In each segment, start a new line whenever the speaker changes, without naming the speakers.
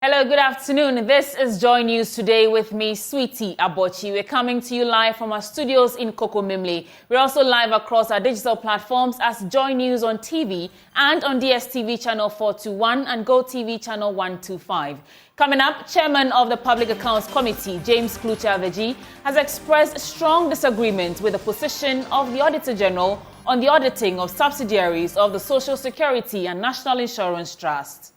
Hello, good afternoon. This is Joy News Today with me, Sweetie Abochi. We're coming to you live from our studios in Kokomimli. We're also live across our digital platforms as Joy News on TV and on DSTV channel 421 and GoTV channel 125. Coming up, Chairman of the Public Accounts Committee, James Klucha-Aveji, has expressed strong disagreement with the position of the Auditor General on the auditing of subsidiaries of the Social Security and National Insurance Trust.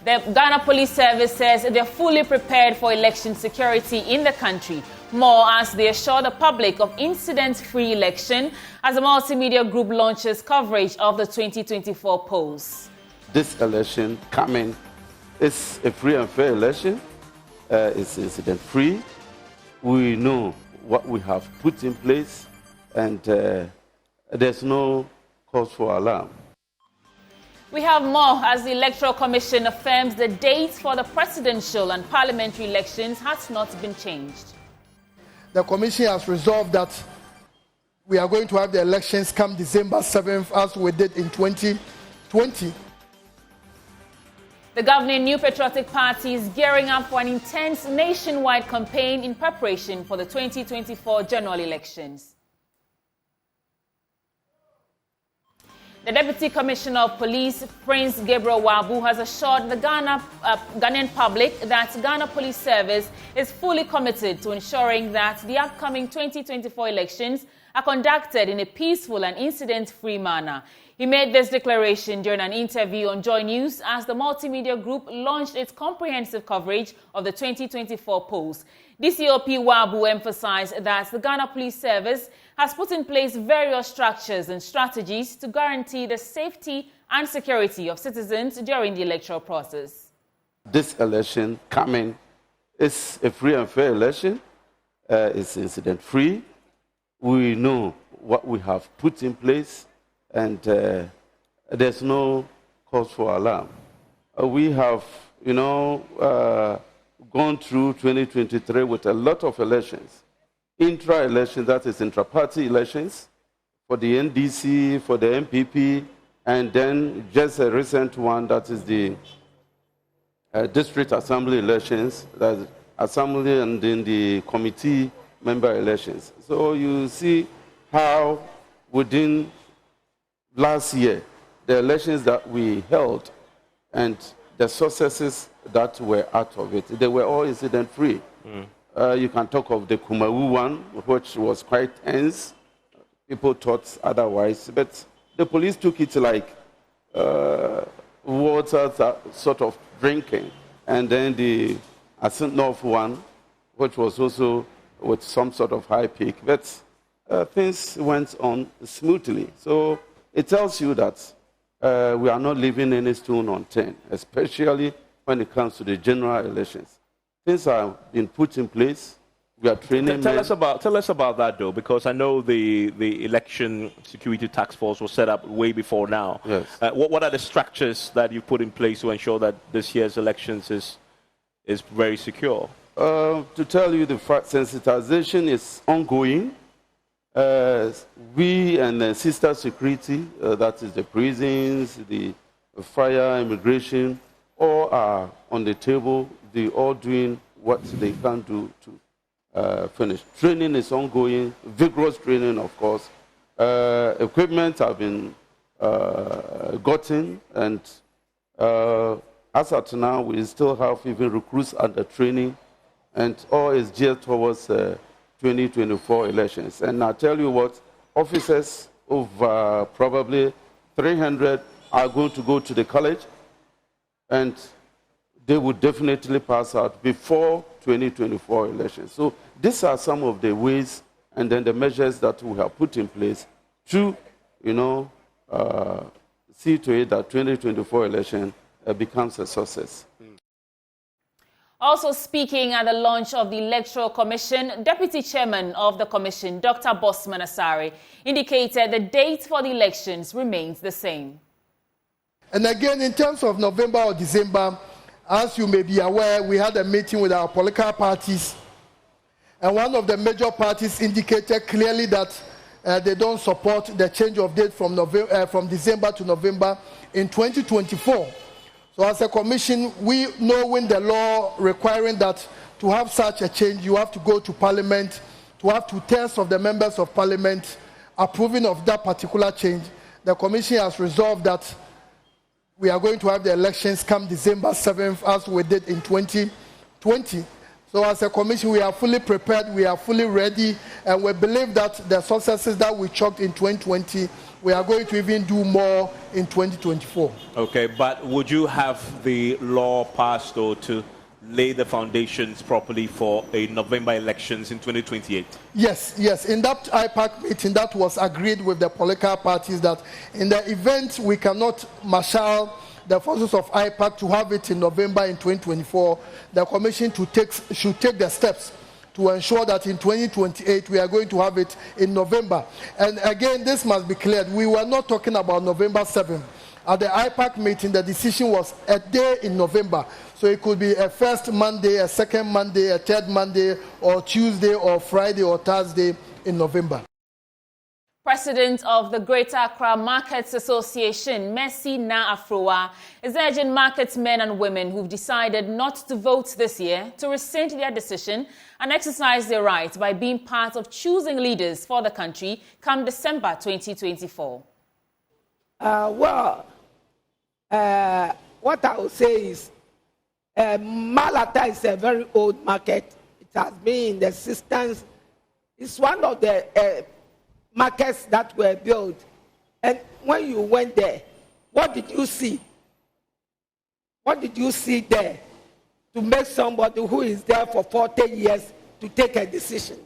The Ghana Police Service says they're fully prepared for election security in the country. More as they assure the public of incident-free election as the multimedia group launches coverage of the 2024 polls.
This election coming is a free and fair election. It's incident-free. We know what we have put in place, and there's no cause for alarm.
We have more as the Electoral Commission affirms the dates for the presidential and parliamentary elections has not been changed.
The Commission has resolved that we are going to have the elections come December 7th as we did in 2020.
The governing New Patriotic Party is gearing up for an intense nationwide campaign in preparation for the 2024 general elections. The Deputy Commissioner of Police, Prince Gabriel Wabu, has assured the Ghanaian public that Ghana Police Service is fully committed to ensuring that the upcoming 2024 elections are conducted in a peaceful and incident-free manner. He made this declaration during an interview on Joy News as the multimedia group launched its comprehensive coverage of the 2024 polls. DCOP Wabu emphasized that the Ghana Police Service has put in place various structures and strategies to guarantee the safety and security of citizens during the electoral process.
This election coming is a free and fair election. It's incident-free. We know what we have put in place, and there's no cause for alarm. We have, gone through 2023 with a lot of elections. Intra-elections, that is intra-party elections, for the NDC, for the NPP, and then just a recent one, that is the district assembly elections, that's assembly and then the committee member elections. So you see how within last year, the elections that we held and the successes that were out of it, they were all incident-free. You can talk of the Kumawu one, which was quite tense. People thought otherwise, but the police took it like water sort of drinking. And then the SSNIT one, which was also with some sort of high peak, but things went on smoothly. So it tells you that we are not leaving any stone unturned, especially when it comes to the general elections. Things are being put in place. We are training.
Tell us about that, though, because I know the election security task force was set up way before now.
Yes.
What are the structures that you put in place to ensure that this year's elections is very secure?
To tell you the fact, sensitization is ongoing. We and the sister security, that is the prisons, the fire, immigration, all are on the table. They all doing what they can do to finish. Training is ongoing, vigorous training, of course. Equipment have been gotten, and as at now, we still have even recruits under training, and all is geared towards 2024 elections. And I tell you what, officers of probably 300 are going to go to the college, and they would definitely pass out before 2024 elections. So these are some of the ways and then the measures that we have put in place to, see to it that 2024 election becomes a success.
Also speaking at the launch of the Electoral Commission, Deputy Chairman of the Commission, Dr. Bosman Asare, indicated the date for the elections remains the same.
And again, in terms of November or December, as you may be aware, we had a meeting with our political parties, and one of the major parties indicated clearly that they don't support the change of date from December to November in 2024. So as a commission, we know when the law requiring that to have such a change, you have to go to Parliament, to have 2/3 of the members of Parliament approving of that particular change. The commission has resolved that we are going to have the elections come December 7th as we did in 2020. So as a commission, we are fully prepared, we are fully ready, and we believe that the successes that we chalked in 2020, we are going to even do more in 2024.
Okay, but would you have the law passed or to lay the foundations properly for a November elections in 2028?
Yes. In that IPAC meeting, that was agreed with the political parties that in the event we cannot marshal the forces of IPAC to have it in November in 2024, the commission should take the steps to ensure that in 2028 we are going to have it in November. And again, this must be cleared. We were not talking about November 7th. At the IPAC meeting, the decision was a day in November. So it could be a first Monday, a second Monday, a third Monday, or Tuesday, or Friday, or Thursday in November.
President of the Greater Accra Markets Association, Mercy Na Afroa, is urging marketsmen and women who've decided not to vote this year to rescind their decision and exercise their right by being part of choosing leaders for the country come December 2024.
What I would say is Malata is a very old market. It has been in the existence. It's one of the markets that were built. And when you went there, what did you see? What did you see there to make somebody who is there for 40 years to take a decision?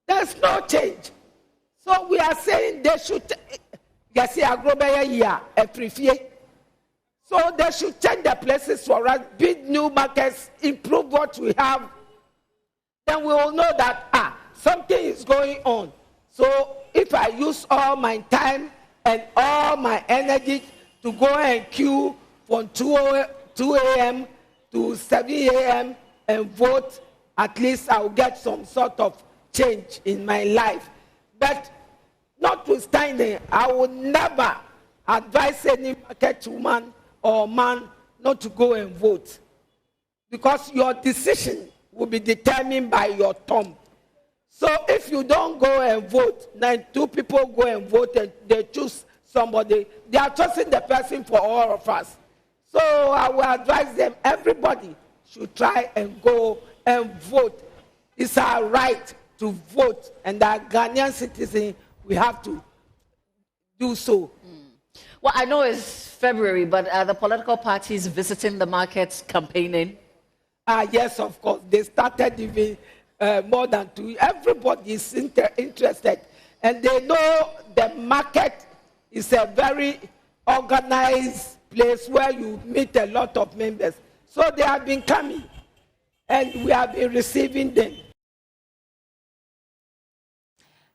There's no change. So we are saying they should, so they should change the places for us, build new markets, improve what we have. Then we will know that something is going on. So if I use all my time and all my energy to go and queue from 2 a.m. to 7 a.m. and vote, at least I'll get some sort of change in my life. But notwithstanding, I would never advise any market woman or man not to go and vote, because your decision will be determined by your thumb. So if you don't go and vote, then two people go and vote and they choose somebody, they are choosing the person for all of us. So I will advise them, everybody should try and go and vote. It's our right to vote, and as Ghanaian citizens, we have to do so.
Well, I know it's February, but are the political parties visiting the markets campaigning?
Yes, of course. They started even more than 2. Everybody is interested. And they know the market is a very organized place where you meet a lot of members. So they have been coming, and we have been receiving them.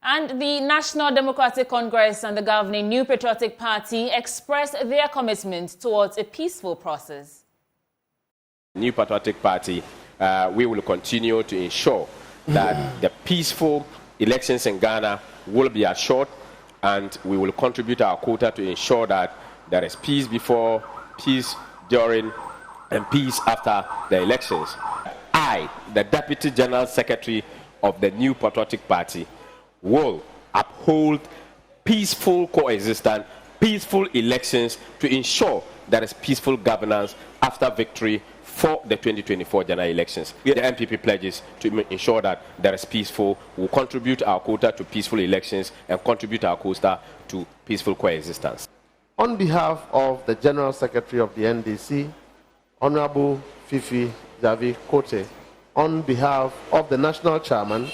And the National Democratic Congress and the governing New Patriotic Party expressed their commitment towards a peaceful process.
New Patriotic Party, we will continue to ensure that the peaceful elections in Ghana will be assured, and we will contribute our quota to ensure that there is peace before, peace during, and peace after the elections. I, the Deputy General Secretary of the New Patriotic Party, will uphold peaceful coexistence, peaceful elections to ensure there is peaceful governance after victory for the 2024 general elections. The NPP pledges to ensure that there is peaceful. We'll contribute our quota to peaceful elections and contribute our quota to peaceful coexistence.
On behalf of the General Secretary of the NDC, Honorable Fifi Javi Kote, on behalf of the National Chairman,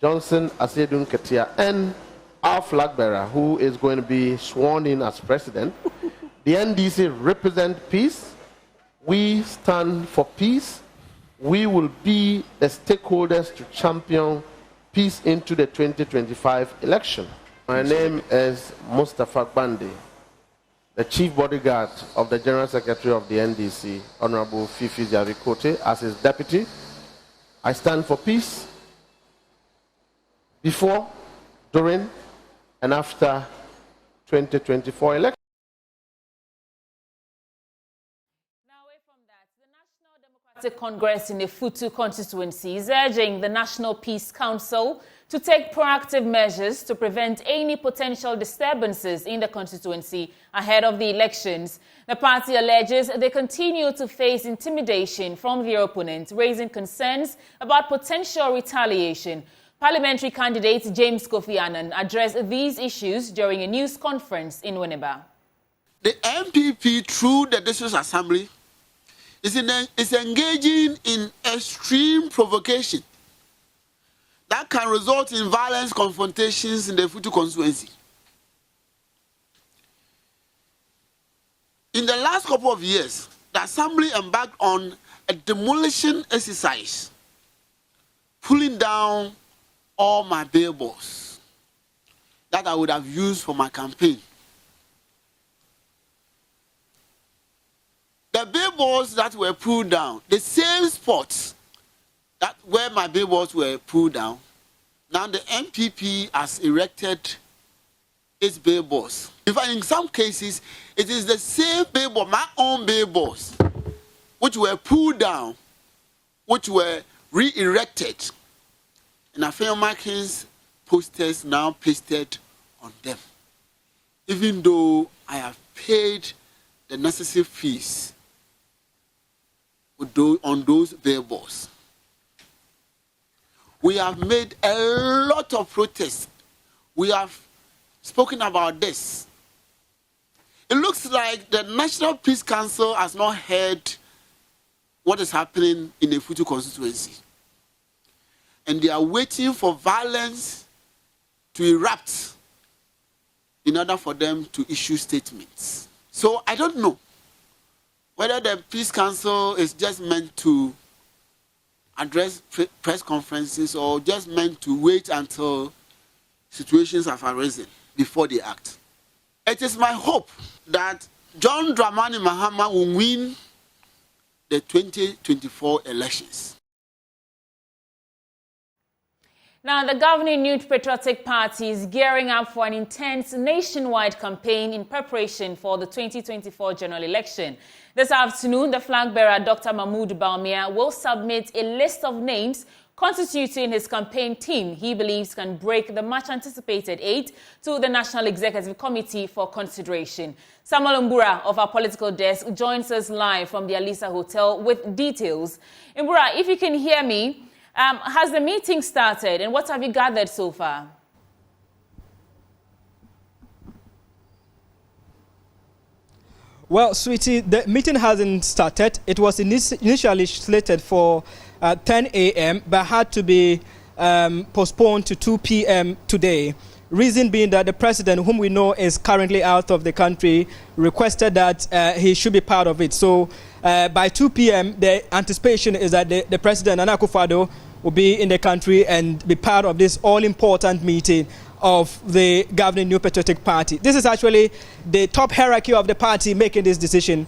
Johnson Asedun Ketia, and our flag bearer, who is going to be sworn in as president, the NDC represent peace. We stand for peace. We will be the stakeholders to champion peace into the 2025 election. My name is Mustafa Bandi, the Chief Bodyguard of the General Secretary of the NDC, Honorable Fifi Javi Kote, as his deputy. I stand for peace before, during and after 2024 elections.
The Congress in the Futu constituency is urging the National Peace Council to take proactive measures to prevent any potential disturbances in the constituency ahead of the elections. The party alleges they continue to face intimidation from their opponents, raising concerns about potential retaliation. Parliamentary candidate James Kofi Annan addressed these issues during a news conference in Winneba.
The NPP, through the District Assembly, is engaging in extreme provocation that can result in violent confrontations in the Futu constituency. In the last couple of years, the Assembly embarked on a demolition exercise, pulling down all my billboards that I would have used for my campaign. The billboards that were pulled down, the same spots that where my billboards were pulled down, now the NPP has erected its billboards. In fact, in some cases, it is the same billboard, my own billboards, which were pulled down, which were re-erected, and Afenyo Markins posters now pasted on them. Even though I have paid the necessary fees on those billboards. We have made a lot of protests. We have spoken about this. It looks like the National Peace Council has not heard what is happening in the Futu constituency. And they are waiting for violence to erupt in order for them to issue statements. So I don't know whether the Peace Council is just meant to address press conferences or just meant to wait until situations have arisen before they act. It is my hope that John Dramani Mahama will win the 2024 elections.
Now, the governing New Patriotic Party is gearing up for an intense nationwide campaign in preparation for the 2024 general election. This afternoon, the flag bearer, Dr. Mahmoud Bawumia, will submit a list of names constituting his campaign team he believes can break the much-anticipated aid to the National Executive Committee for consideration. Samuel Mbura of our political desk joins us live from the Alisa Hotel with details. Mbura, if you can hear me, has the meeting started and what have you gathered so far?
Well, sweetie, the meeting hasn't started. It was initially slated for 10 a.m. but had to be postponed to 2 p.m. today. Reason being that the president, whom we know is currently out of the country, requested that he should be part of it. So by 2 p.m., the anticipation is that the president, Nana Akufo-Addo, will be in the country and be part of this all-important meeting of the governing New Patriotic Party. This is actually the top hierarchy of the party making this decision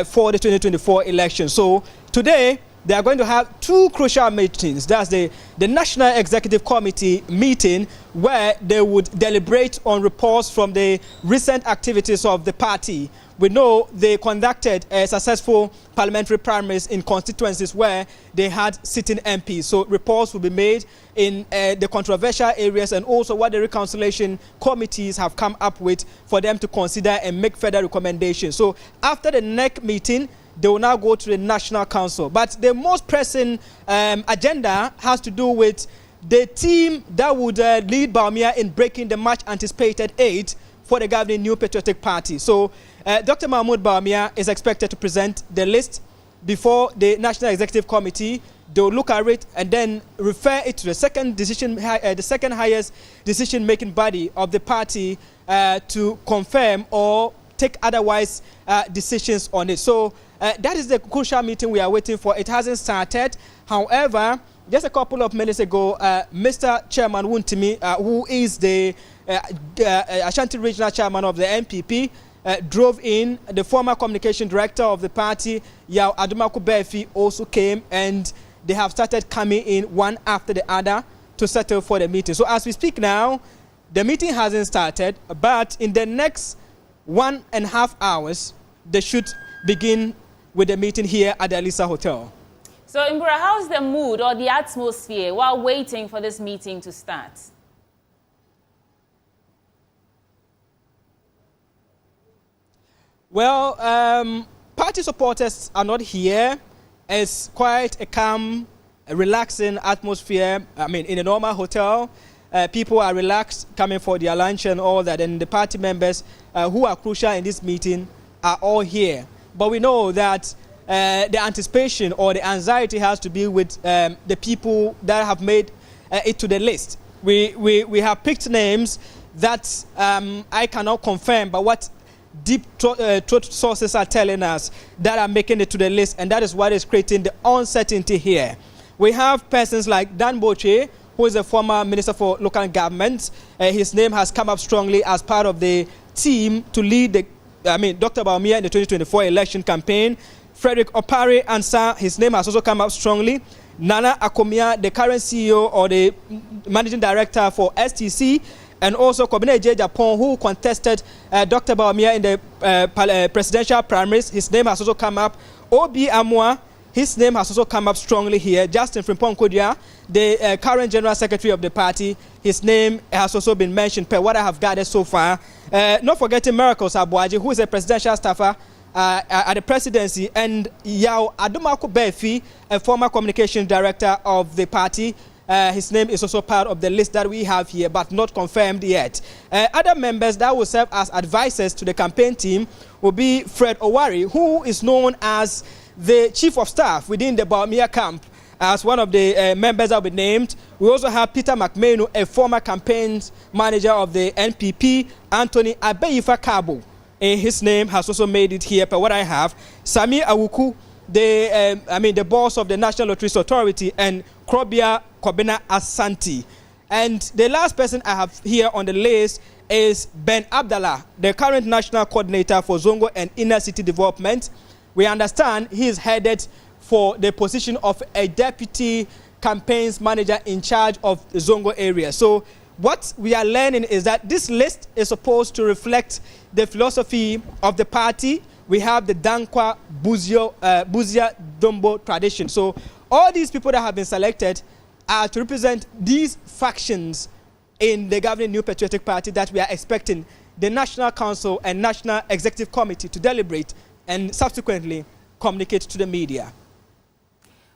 for the 2024 election. So today, they are going to have two crucial meetings. That's the National Executive Committee meeting, where they would deliberate on reports from the recent activities of the party. We know they conducted a successful parliamentary primaries in constituencies where they had sitting MPs. So reports will be made in the controversial areas and also what the reconciliation committees have come up with for them to consider and make further recommendations. So after the NEC meeting, they will now go to the National Council. But the most pressing agenda has to do with the team that would lead Bawumia in breaking the much anticipated aid for the governing New Patriotic Party. So Dr. Mahmoud Bawumia is expected to present the list before the National Executive Committee. They will look at it and then refer it to the second highest decision-making body of the party to confirm or take otherwise decisions on it. So that is the crucial meeting we are waiting for. It hasn't started. However, just a couple of minutes ago, Mr. Chairman Wuntimi, who is the Ashanti Regional Chairman of the NPP, drove in. The former communication director of the party, Yao Adumaku Befi, also came, and they have started coming in one after the other to settle for the meeting. So as we speak now, The meeting hasn't started, but in the next 1.5 hours, they should begin with the meeting here at the Alisa Hotel.
So, Imbura, how's the mood or the atmosphere while waiting for this meeting to start?
Well, party supporters are not here. It's quite a calm, relaxing atmosphere. I mean, in a normal hotel, people are relaxed, coming for their lunch and all that. And the party members who are crucial in this meeting are all here. But we know that the anticipation or the anxiety has to be with the people that have made it to the list. We have picked names that I cannot confirm, but what deep throat sources are telling us that are making it to the list, and that is what is creating the uncertainty here. We have persons like Dan Boche, who is a former Minister for Local Government. His name has come up strongly as part of the team to lead Dr. Bawumia in the 2024 election campaign. Frederick Opare Ansa, his name has also come up strongly. Nana Akomia, the current CEO or the Managing Director for STC, and also Kobine J. Japon, who contested Dr. Bawumia in the presidential primaries. His name has also come up. Obi Amwa, his name has also come up strongly here. Justin Frimpong Kodia, the current General Secretary of the party, his name has also been mentioned per what I have gathered so far. Not forgetting Miracles Abuaji, who is a presidential staffer at the presidency, and Yao Adomako Befi, a former communication director of the party. His name is also part of the list that we have here, but not confirmed yet. Other members that will serve as advisors to the campaign team will be Fred Owari, who is known as the chief of staff within the Bawumia camp, as one of the members that will be named. We also have Peter McMahon, a former campaigns manager of the NPP, Anthony Abeyifa Kabo. His name has also made it here, per what I have. Sami Awuku, the boss of the National Lotteries Authority, and Krobia Kobina Asante. And the last person I have here on the list is Ben Abdallah, the current national coordinator for Zongo and Inner City Development. We understand he is headed for the position of a deputy campaigns manager in charge of the Zongo area. So what we are learning is that this list is supposed to reflect the philosophy of the party. We have the Dankwa Buzia Dombo tradition. So all these people that have been selected are to represent these factions in the governing New Patriotic Party that we are expecting the National Council and National Executive Committee to deliberate and subsequently communicate to the media.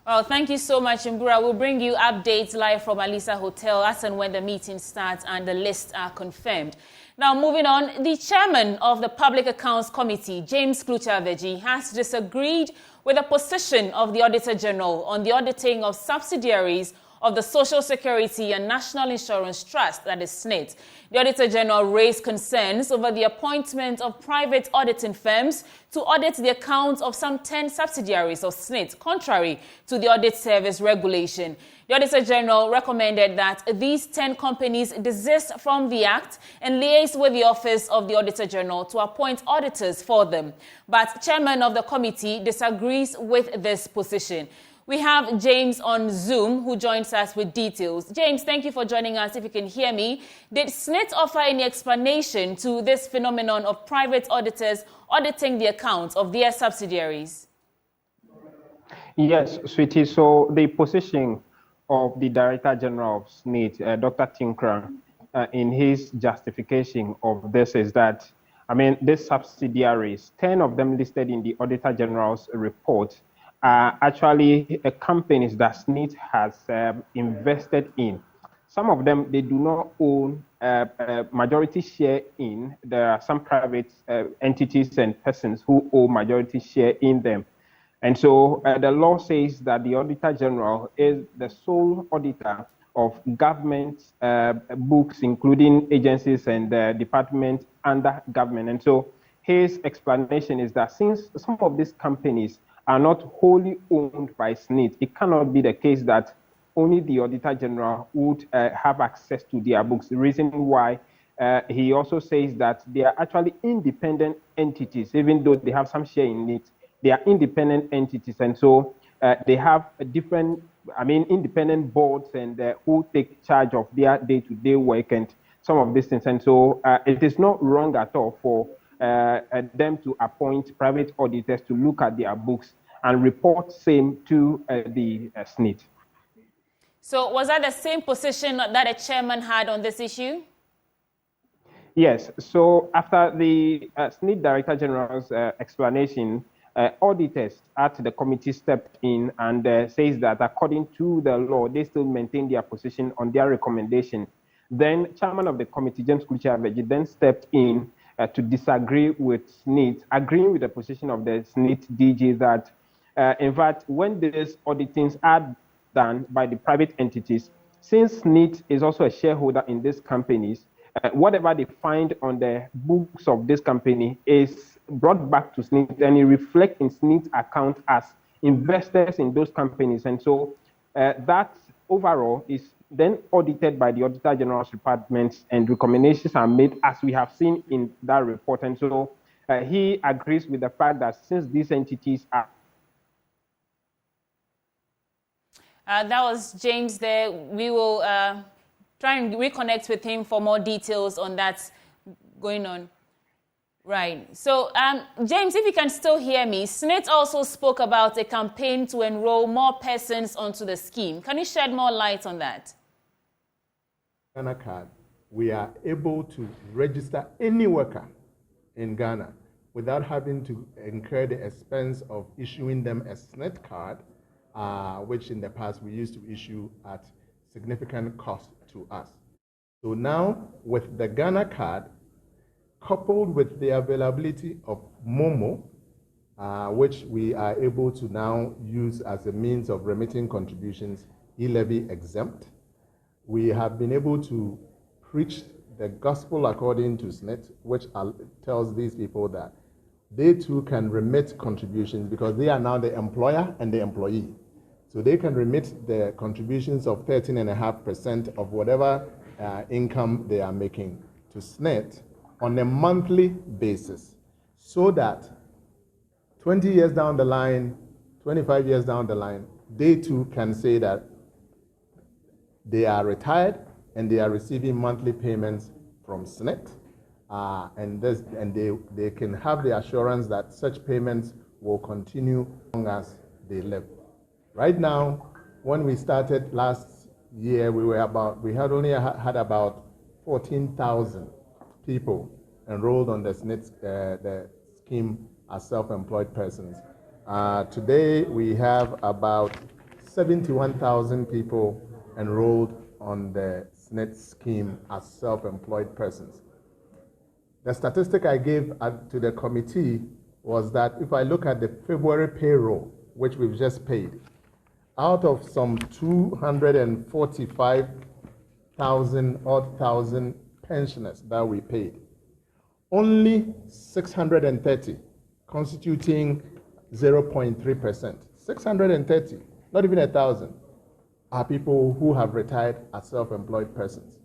Well, thank you so much, Mbura. We'll bring you updates live from Alisa Hotel as and when the meeting starts and the lists are confirmed. Now, moving on, the chairman of the Public Accounts Committee, James Klucha-Veji, has disagreed with the position of the Auditor General on the auditing of subsidiaries of the Social Security and National Insurance Trust, that is SSNIT. The Auditor General raised concerns over the appointment of private auditing firms to audit the accounts of some 10 subsidiaries of SSNIT, contrary to the Audit Service regulation. The Auditor General recommended that these 10 companies desist from the act and liaise with the Office of the Auditor General to appoint auditors for them. But Chairman of the committee disagrees with this position. We have James on Zoom who joins us with details. James, thank you for joining us. If you can hear me, did SSNIT offer any explanation to this phenomenon of private auditors auditing the accounts of their subsidiaries?
Yes, sweetie. So the position of the Director General of SSNIT, Dr. Tinkra, in his justification of this is that, these subsidiaries, 10 of them listed in the Auditor General's report, are actually companies that SSNIT has invested in. Some of them, they do not own a majority share in. There are some private entities and persons who own majority share in them. And so the law says that the Auditor General is the sole auditor of government books, including agencies and departments under government. And so his explanation is that since some of these companies are not wholly owned by SSNIT, it cannot be the case that only the Auditor General would have access to their books. The reason why he also says that they are actually independent entities, even though they have some share in it, they are independent entities. And so they have a different, independent boards and who take charge of their day-to-day work. And some of these things. And so it is not wrong at all for them to appoint private auditors to look at their books and report same to the SSNIT.
So was that the same position that the chairman had on this issue?
Yes. So after the SSNIT Director General's explanation, auditors at the committee stepped in and says that according to the law, they still maintain their position on their recommendation. Then chairman of the committee, James Kluche-Aveji, then stepped in to disagree with SSNIT, agreeing with the position of the SSNIT DG that, in fact, when these auditings are done by the private entities, since SSNIT is also a shareholder in these companies, whatever they find on the books of this company is brought back to SSNIT and it reflects in SSNIT's account as investors in those companies. And so that overall is then audited by the Auditor General's departments and recommendations are made as we have seen in that report. And so he agrees with the fact that since these entities are
that was James there. We will try and reconnect with him for more details on that going on. Right. So, James, if you can still hear me, SSNIT also spoke about a campaign to enroll more persons onto the scheme. Can you shed more light on that?
Ghana card, we are able to register any worker in Ghana without having to incur the expense of issuing them a SSNIT card, which in the past we used to issue at significant cost to us. So now with the Ghana card, coupled with the availability of Momo, which we are able to now use as a means of remitting contributions, e-levy exempt, we have been able to preach the gospel according to SSNIT, which tells these people that they too can remit contributions because they are now the employer and the employee. So they can remit the contributions of 13.5% of whatever income they are making to SSNIT on a monthly basis, so that 20 years down the line, 25 years down the line, they too can say that they are retired and they are receiving monthly payments from SSNIT, and they can have the assurance that such payments will continue as long as they live. Right now, when we started last year, we had only had about 14,000 people enrolled on the SSNIT the scheme as self-employed persons. Today, we have about 71,000 people enrolled on the SSNIT scheme as self-employed persons. The statistic I gave to the committee was that if I look at the February payroll, which we've just paid, out of some 245,000 pensioners that we paid, only 630, constituting 0.3%, 630, not even 1,000, are people who have retired as self-employed persons.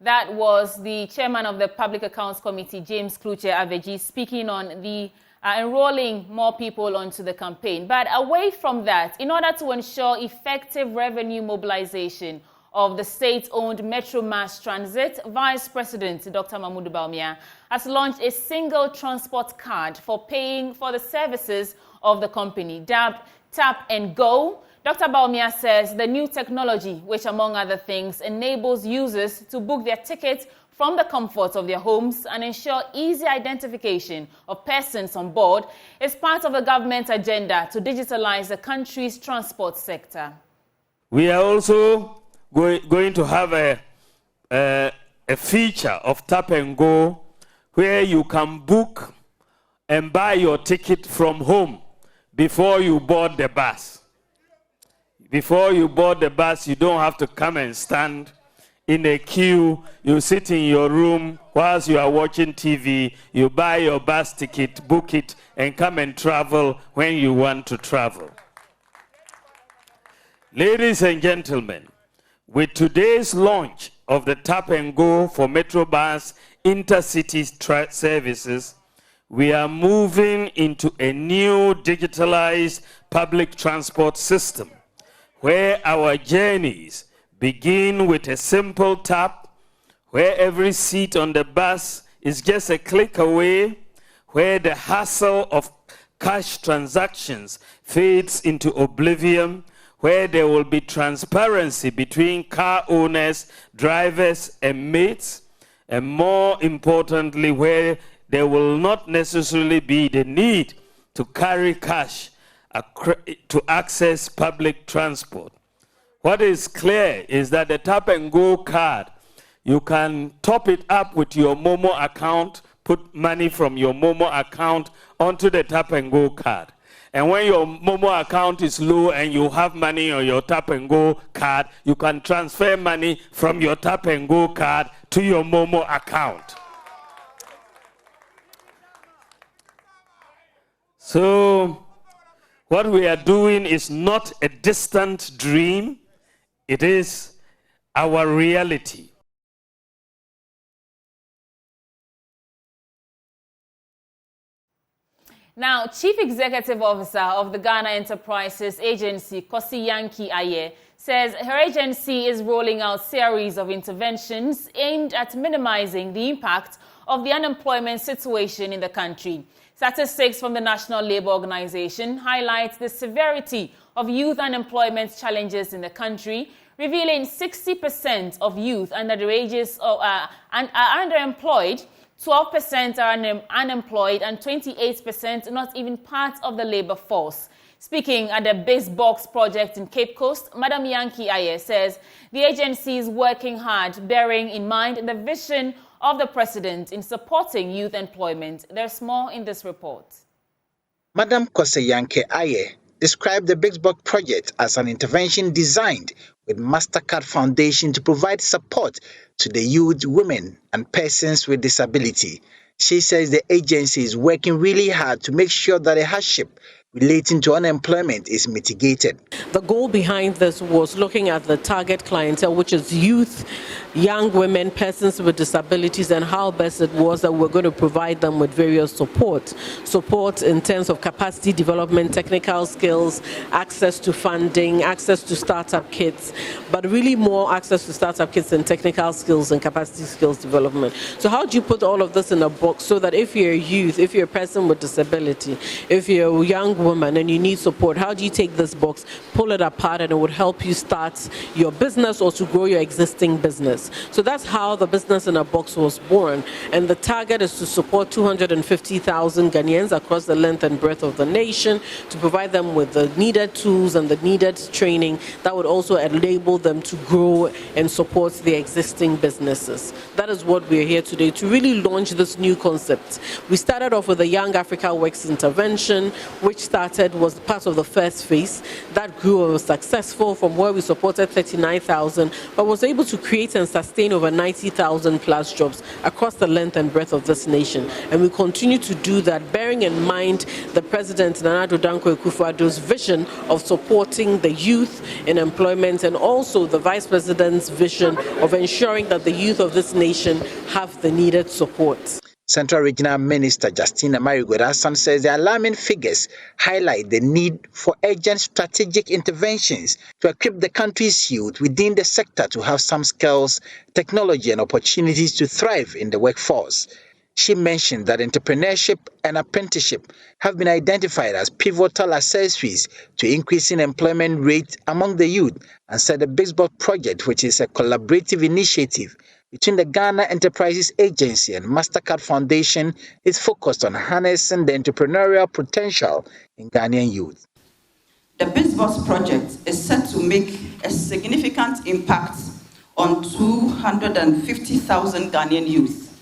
That was the chairman of the Public Accounts Committee, James Kluche-Aveji, speaking on the enrolling more people onto the campaign. But away from that, in order to ensure effective revenue mobilization of the state-owned Metro Mass Transit, Vice President Dr. Mahmoud Bawumia has launched a single transport card for paying for the services of the company, dubbed Tap and Go. Dr. Bawumia says the new technology, which among other things enables users to book their tickets from the comfort of their homes and ensure easy identification of persons on board, is part of the government agenda to digitalize the country's transport sector.
We are also going to have a feature of Tap and Go where you can book and buy your ticket from home before you board the bus. Before you board the bus, you don't have to come and stand in a queue. You sit in your room whilst you are watching TV, you buy your bus ticket, book it, and come and travel when you want to travel. Ladies and gentlemen, with today's launch of the Tap and Go for Metrobus intercity services, we are moving into a new digitalized public transport system where our journeys begin with a simple tap where every seat on the bus is just a click away, where the hassle of cash transactions fades into oblivion, where there will be transparency between car owners, drivers, and mates, and more importantly, where there will not necessarily be the need to carry cash to access public transport. What is clear is that the Tap and Go card, you can top it up with your Momo account, put money from your Momo account onto the Tap and Go card. And when your Momo account is low and you have money on your Tap and Go card, you can transfer money from your Tap and Go card to your Momo account. So what we are doing is not a distant dream, it is our reality.
Now, Chief Executive Officer of the Ghana Enterprises Agency, Kosi Yankee Aye, says her agency is rolling out a series of interventions aimed at minimizing the impact of the unemployment situation in the country. Statistics from the National Labour Organization highlight the severity of youth unemployment challenges in the country, revealing 60% of youth under the ages of, are underemployed, 12% are unemployed, and 28% not even part of the labor force. Speaking at the Base Box project in Cape Coast, Madam Yankee Aye says the agency is working hard, bearing in mind the vision of the President in supporting youth employment. There's more in this report.
Madam Kosi Yankee Aye described the Base Box project as an intervention designed with MasterCard Foundation to provide support to the youth, women, and persons with disability. She says the agency is working really hard to make sure that the hardship relating to unemployment is mitigated.
The goal behind this was looking at the target clientele, which is youth, young women, persons with disabilities, and how best it was that we're going to provide them with various support in terms of capacity development, technical skills, access to funding, access to startup kits, but really more access to startup kits and technical skills and capacity skills development. So how do you put all of this in a box so that if you're a youth, if you're a person with disability, if you're a young woman and you need support, how do you take this box, pull it apart, and it would help you start your business or to grow your existing business? So that's how the Business in a Box was born. And the target is to support 250,000 Ghanaians across the length and breadth of the nation, to provide them with the needed tools and the needed training that would also enable them to grow and support their existing businesses. That is what we're here today, to really launch this new concept. We started off with the Young Africa Works intervention, which was part of the first phase. That grew and was successful, from where we supported 39,000, but was able to create and sustain over 90,000 plus jobs across the length and breadth of this nation. And we continue to do that, bearing in mind the President Nana Addo Dankwa Akufo-Addo's vision of supporting the youth in employment, and also the Vice President's vision of ensuring that the youth of this nation have the needed support.
Central Regional Minister Justina Marigodasan says the alarming figures highlight the need for urgent strategic interventions to equip the country's youth within the sector to have some skills, technology, and opportunities to thrive in the workforce. She mentioned that entrepreneurship and apprenticeship have been identified as pivotal accessories to increasing employment rate among the youth, and said the Base Box project, which is a collaborative initiative between the Ghana Enterprises Agency and MasterCard Foundation, is focused on harnessing the entrepreneurial potential in Ghanaian youth.
The Base Box project is set to make a significant impact on 250,000 Ghanaian youth,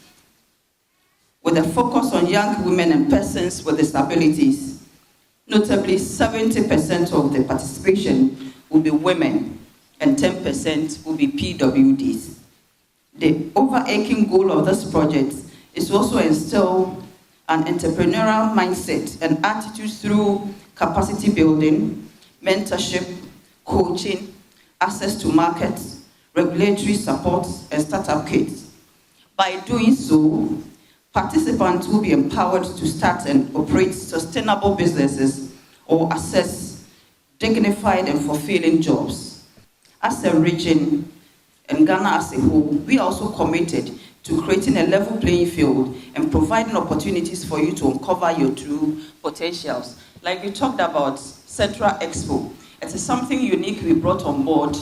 with a focus on young women and persons with disabilities. Notably, 70% of the participation will be women and 10% will be PWDs. The overarching goal of this project is also to instill an entrepreneurial mindset and attitude through capacity building, mentorship, coaching, access to markets, regulatory support, and startup kits. By doing so, participants will be empowered to start and operate sustainable businesses or access dignified and fulfilling jobs. As a region, and Ghana as a whole, we are also committed to creating a level playing field and providing opportunities for you to uncover your true potentials. Like we talked about Central Expo, it is something unique we brought on board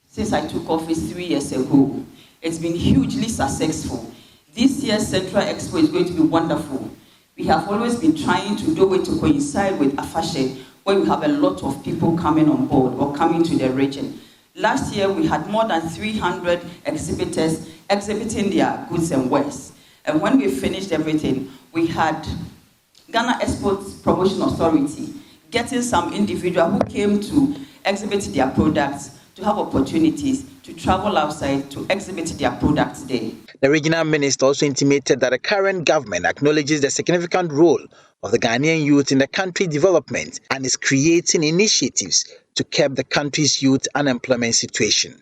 since I took office 3 years ago. It's been hugely successful. This year's Central Expo is going to be wonderful. We have always been trying to do it to coincide with Afashe, where we have a lot of people coming on board or coming to the region. Last year, we had more than 300 exhibitors exhibiting their goods and wares. And when we finished everything, we had Ghana Exports Promotion Authority getting some individual who came to exhibit their products to have opportunities to travel outside to exhibit their products there.
The regional minister also intimated that the current government acknowledges the significant role of the Ghanaian youth in the country's development and is creating initiatives to curb the country's youth unemployment situation.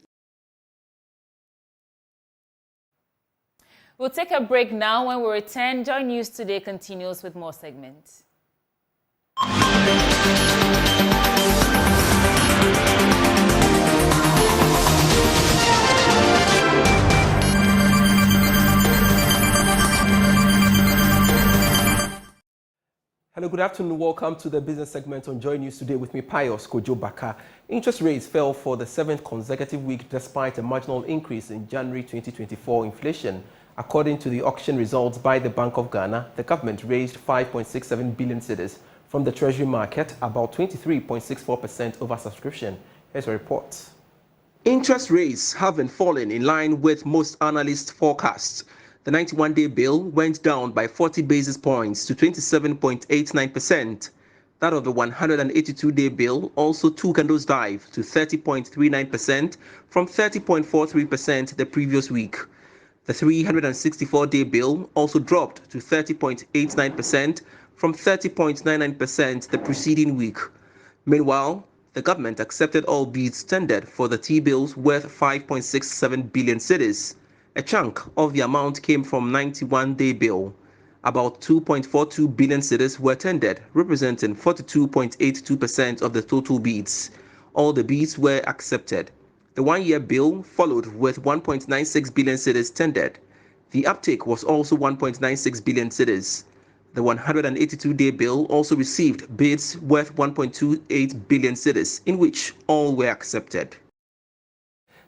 We'll take a break now. When we return, Joy News Today continues with more segments.
Hello, good afternoon. Welcome to the business segment on Joy News Today with me, Pius Kojo Baka. Interest rates fell for the 7th consecutive week despite a marginal increase in January 2024 inflation. According to the auction results by the Bank of Ghana, the government raised 5.67 billion cedis from the treasury market, about 23.64% oversubscription. Here's a report. Interest rates have been falling in line with most analysts' forecasts. The 91-day bill went down by 40 basis points to 27.89%. That of the 182-day bill also took a nosedive to 30.39% from 30.43% the previous week. The 364-day bill also dropped to 30.89% from 30.99% the preceding week. Meanwhile, the government accepted all bids tendered for the T-bills worth 5.67 billion cedis. A chunk of the amount came from 91-day bill. About 2.42 billion cedis were tendered, representing 42.82% of the total bids. All the bids were accepted. The one-year bill followed with 1.96 billion cedis tendered. The uptake was also 1.96 billion cedis. The 182-day bill also received bids worth 1.28 billion cedis, in which all were accepted.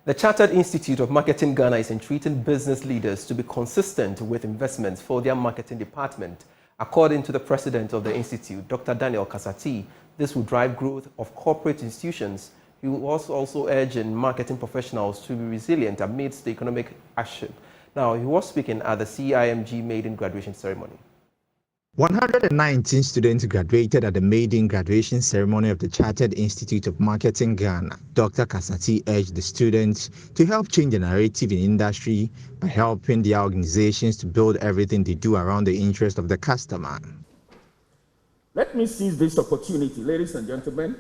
The Chartered Institute of Marketing Ghana is entreating business leaders to be consistent with investments for their marketing department. According to the president of the institute, Dr. Daniel Kasati, this will drive growth of corporate institutions. He was also urging marketing professionals to be resilient amidst the economic hardship. Now, he was speaking at the CIMG maiden graduation ceremony.
119 students graduated at the maiden graduation ceremony of the Chartered Institute of Marketing Ghana. Dr. Kasati urged the students to help change the narrative in industry by helping their organizations to build everything they do around the interest of the customer.
Let me seize this opportunity, ladies and gentlemen,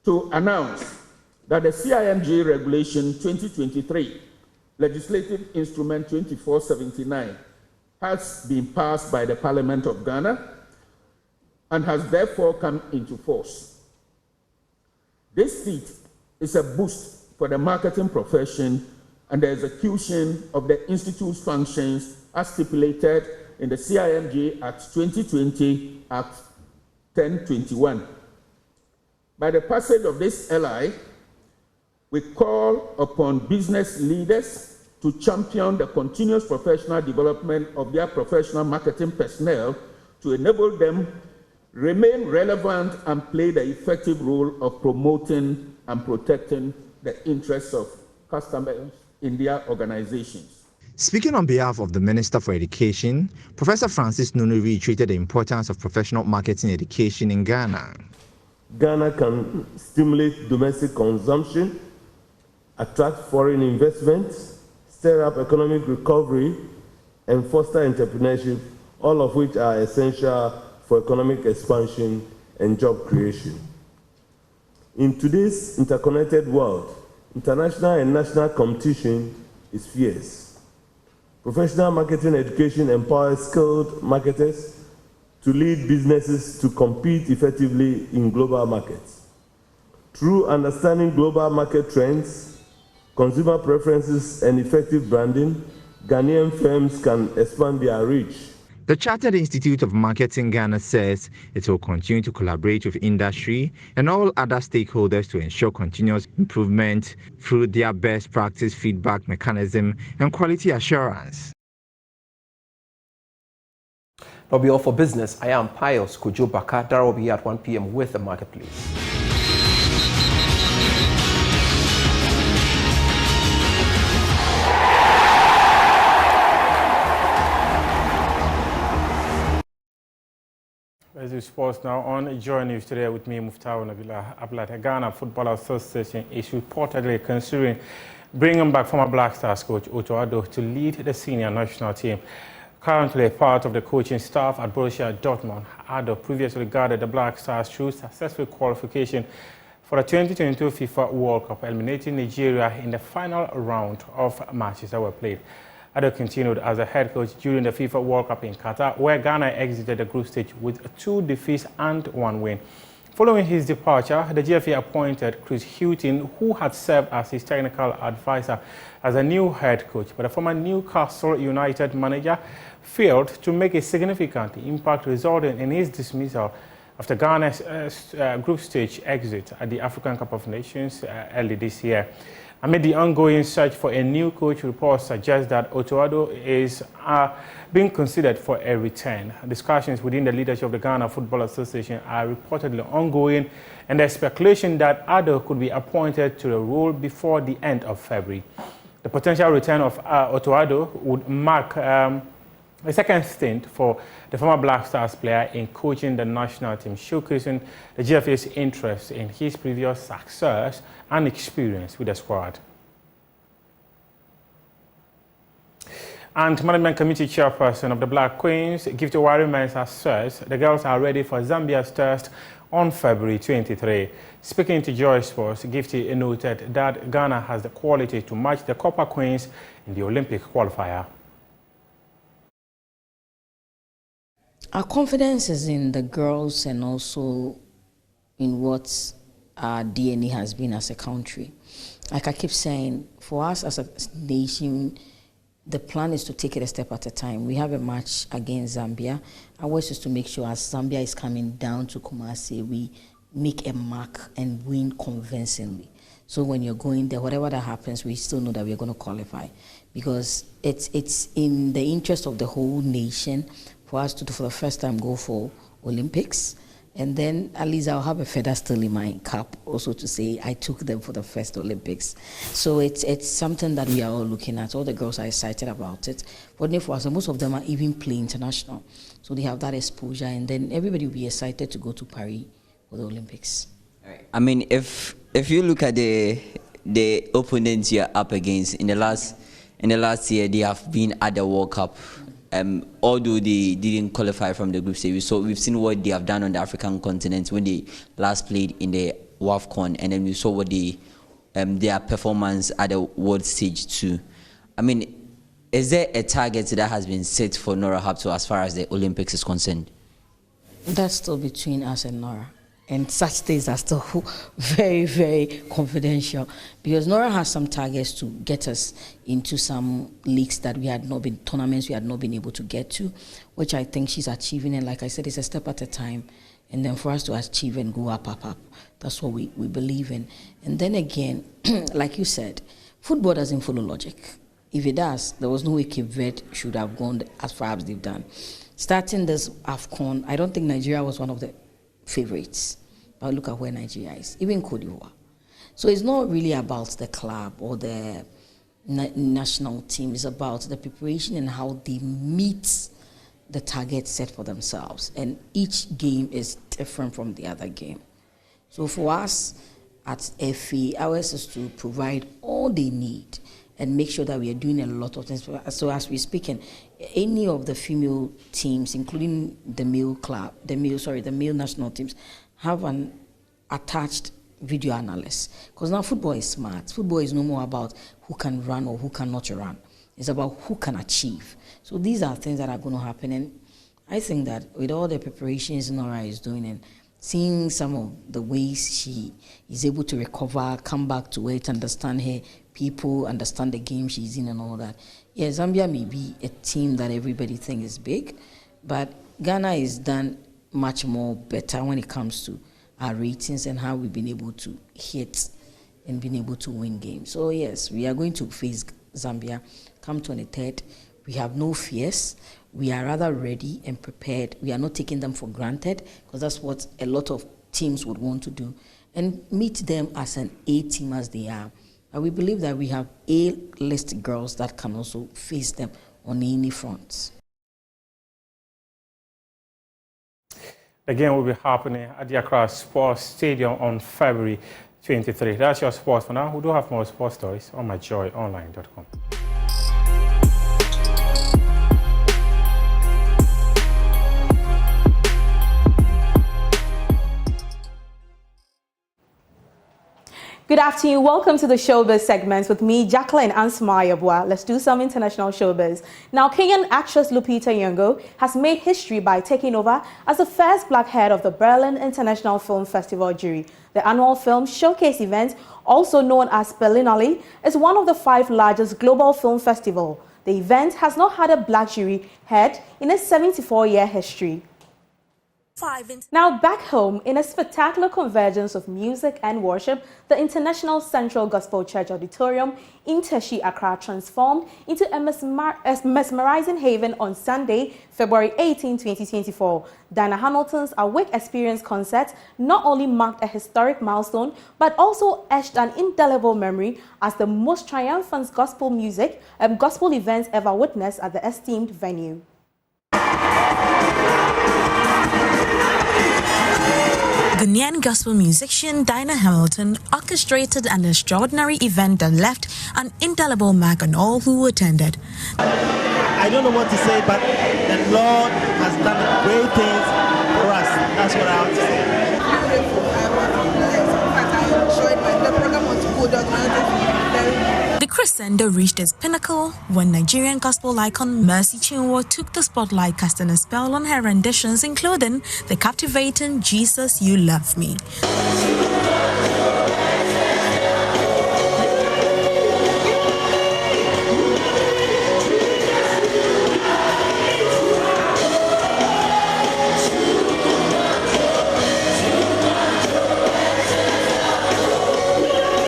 to announce that the CIMG Regulation 2023, Legislative Instrument 2479, has been passed by the Parliament of Ghana and has therefore come into force. This feat is a boost for the marketing profession and the execution of the Institute's functions as stipulated in the CIMG Act 2020, Act 1021. By the passage of this LI, we call upon business leaders to champion the continuous professional development of their professional marketing personnel to enable them remain relevant and play the effective role of promoting and protecting the interests of customers in their organizations.
Speaking on behalf of the Minister for Education, Professor Francis Nunu reiterated the importance of professional marketing education in Ghana.
Ghana can stimulate domestic consumption, attract foreign investments, stir up economic recovery, and foster entrepreneurship, all of which are essential for economic expansion and job creation. In today's interconnected world, international and national competition is fierce. Professional marketing education empowers skilled marketers to lead businesses to compete effectively in global markets. Through understanding global market trends, consumer preferences, and effective branding, Ghanaian firms can expand their reach.
The Chartered Institute of Marketing Ghana says it will continue to collaborate with industry and all other stakeholders to ensure continuous improvement through their best practice feedback mechanism and quality assurance.
That'll be all for business. I am Pius Kojo Baka. Dara will be here at 1 p.m. with the marketplace.
Let's do sports now on JoyNews Today with me, Muftau Nabila Ablat. Ghana Football Association is reportedly considering bringing back former Black Stars coach Otto Addo to lead the senior national team. Currently part of the coaching staff at Borussia Dortmund, Addo previously guided the Black Stars through successful qualification for the 2022 FIFA World Cup, eliminating Nigeria in the final round of matches that were played. Addo continued as a head coach during the FIFA World Cup in Qatar, where Ghana exited the group stage with 2 defeats and 1 win. Following his departure, the GFA appointed Chris Houghton, who had served as his technical advisor, as a new head coach. But the former Newcastle United manager failed to make a significant impact, resulting in his dismissal after Ghana's group stage exit at the African Cup of Nations early this year. Amid the ongoing search for a new coach, reports suggest that Otto Addo is being considered for a return. Discussions within the leadership of the Ghana Football Association are reportedly ongoing, and there's speculation that Addo could be appointed to the role before the end of February. The potential return of Otto Addo would mark a second stint for the former Black Stars player in coaching the national team, showcasing the GFA's interest in his previous success and experience with the squad. And Management Committee Chairperson of the Black Queens, Gifty Wari-Mensah, says the girls are ready for Zambia's test on February 23. Speaking to Joy Sports, Gifty noted that Ghana has the quality to match the Copper Queens in the Olympic qualifier.
Our confidence is in the girls and also in what our DNA has been as a country. Like I keep saying, for us as a nation, the plan is to take it a step at a time. We have a match against Zambia. Our wish is to make sure as Zambia is coming down to Kumasi, we make a mark and win convincingly. So when you're going there, whatever that happens, we still know that we're going to qualify, because it's in the interest of the whole nation for us to, for the first time, go for Olympics. And then at least I'll have a feather still in my cap also to say I took them for the first Olympics. So it's something that we are all looking at. All the girls are excited about it. But for us, most of them are even playing international. So they have that exposure, and then everybody will be excited to go to Paris for the Olympics.
I mean, if you look at the opponents you're up against in the last year, they have been at the World Cup. Although they didn't qualify from the group stage, so we've seen what they have done on the African continent when they last played in the WAFCON, and then we saw what their performance at the world stage too. I mean, is there a target that has been set for Nora Hapto as far as the Olympics is concerned?
That's still between us and Nora. And such things are still very, very confidential, because Nora has some targets to get us into some leagues that we had not been, tournaments we had not been able to get to, which I think she's achieving. And like I said, it's a step at a time. And then for us to achieve and go up. That's what we believe in. And then again, like you said, football doesn't follow logic. If it does, there was no way Cape Verde should have gone as far as they've done. Starting this AFCON, I don't think Nigeria was one of the favorites, but look at where Nigeria is, even Cote d'Ivoire. So it's not really about the club or the national team. It's about the preparation and how they meet the target set for themselves. And each game is different from the other game. So for us at FA, ours is to provide all they need and make sure that we are doing a lot of things. So as we're speaking, any of the female teams, including the male national teams, have an attached video analyst. Because now football is smart. Football is no more about who can run or who cannot run. It's about who can achieve. So these are things that are going to happen. And I think that with all the preparations Nora is doing and seeing some of the ways she is able to recover, come back to it, understand her people understand the game she's in and all that. Yeah, Zambia may be a team that everybody thinks is big, but Ghana is done much more better when it comes to our ratings and how we've been able to hit and been able to win games. So yes, we are going to face Zambia come 23rd. We have no fears. We are rather ready and prepared. We are not taking them for granted, because that's what a lot of teams would want to do, and meet them as an A team as they are. And we believe that we have A-list girls that can also face them on any fronts.
The game will be happening at the Accra Sports Stadium on February 23. That's your sports for now. We do have more sports stories on myjoyonline.com.
Good afternoon. Welcome to the Showbiz segment with me, Jacqueline Ansmayabwa. Let's do some international showbiz. Now, Kenyan actress Lupita Nyong'o has made history by taking over as the first black head of the Berlin International Film Festival jury. The annual film showcase event, also known as Berlinale, is one of the 5 largest global film festivals. The event has not had a black jury head in its 74-year history. Now back home, in a spectacular convergence of music and worship, the International Central Gospel Church Auditorium in Teshi, Accra transformed into a mesmerizing haven on Sunday, February 18, 2024. Diana Hamilton's Awake Experience concert not only marked a historic milestone, but also etched an indelible memory as the most triumphant gospel event ever witnessed at the esteemed venue.
Ghanaian gospel musician Diana Hamilton orchestrated an extraordinary event that left an indelible mark on all who attended.
I don't know what to say, but the Lord has done great things for us. That's what I have to say.
Beautiful. I enjoyed the program was good.
The crescendo reached its pinnacle when Nigerian gospel icon Mercy Chinwo took the spotlight, casting a spell on her renditions, including the captivating Jesus You Love Me.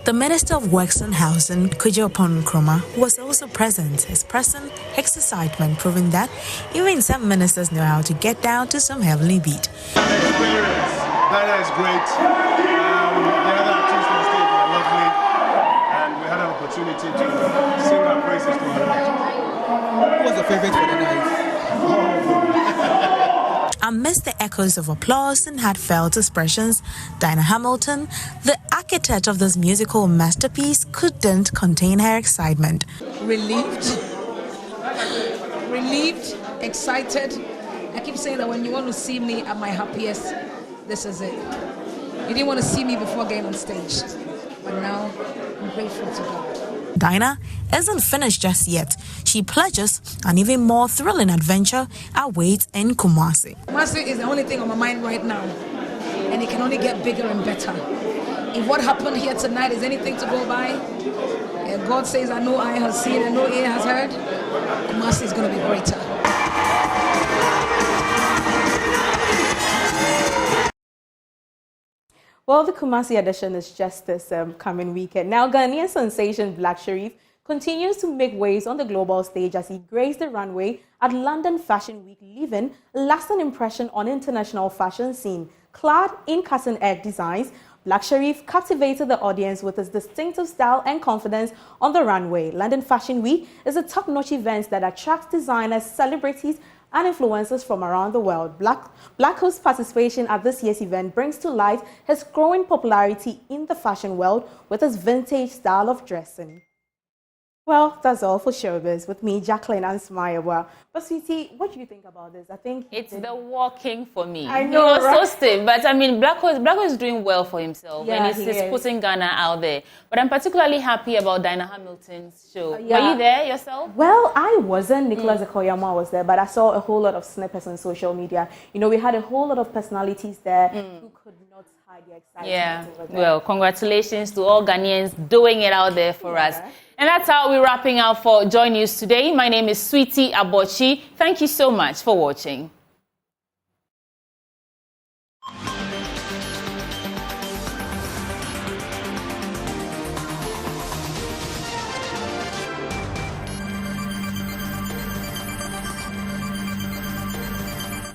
The Minister of Works and Housing, Kujapon Nkrumah, was also present, expressing his excitement, proving that even some ministers know how to get down to some heavenly beat.
Experience. That is great. The other artists on stage were lovely, and we had an opportunity to sing our praises to her.
Who was the favorite for the night?
Amidst the echoes of applause and heartfelt expressions, Diana Hamilton, the architect of this musical masterpiece, couldn't contain her excitement.
Relieved, excited. I keep saying that when you want to see me at my happiest, this is it. You didn't want to see me before getting on stage, but now I'm grateful to God.
Diana isn't finished just yet. She pledges an even more thrilling adventure awaits in Kumasi.
Kumasi is the only thing on my mind right now, and it can only get bigger and better. If what happened here tonight is anything to go by, and God says, I know eye has seen and no ear has heard, Kumasi is going to be greater.
Well, the Kumasi edition is just this coming weekend. Now, Ghanaian sensation Black Sherif continues to make waves on the global stage as he graced the runway at London Fashion Week, leaving a lasting impression on international fashion scene. Clad in cutting-edge designs, Black Sherif captivated the audience with his distinctive style and confidence on the runway. London Fashion Week is a top-notch event that attracts designers, celebrities, and influencers from around the world. Black's participation at this year's event brings to light his growing popularity in the fashion world with his vintage style of dressing. Well, that's all for Showbiz with me, Jacqueline and Smayabwa. But sweetie, what do you think about this? I think
it's the walking for me.
I know, right?
So stiff, but I mean, Blacko is doing well for himself,
Yeah,
and he's putting Ghana out there. But I'm particularly happy about Dinah Hamilton's show. Were you there yourself?
Well, I wasn't. Nicholas Okoyama was there, but I saw a whole lot of snippets on social media. You know, we had a whole lot of personalities there who could not hide their excitement.
Yeah.
Over there.
Well, congratulations to all Ghanaians doing it out there for us. And that's how we're wrapping up for Joy News Today. My name is Sweetie Abochi. Thank you so much for watching.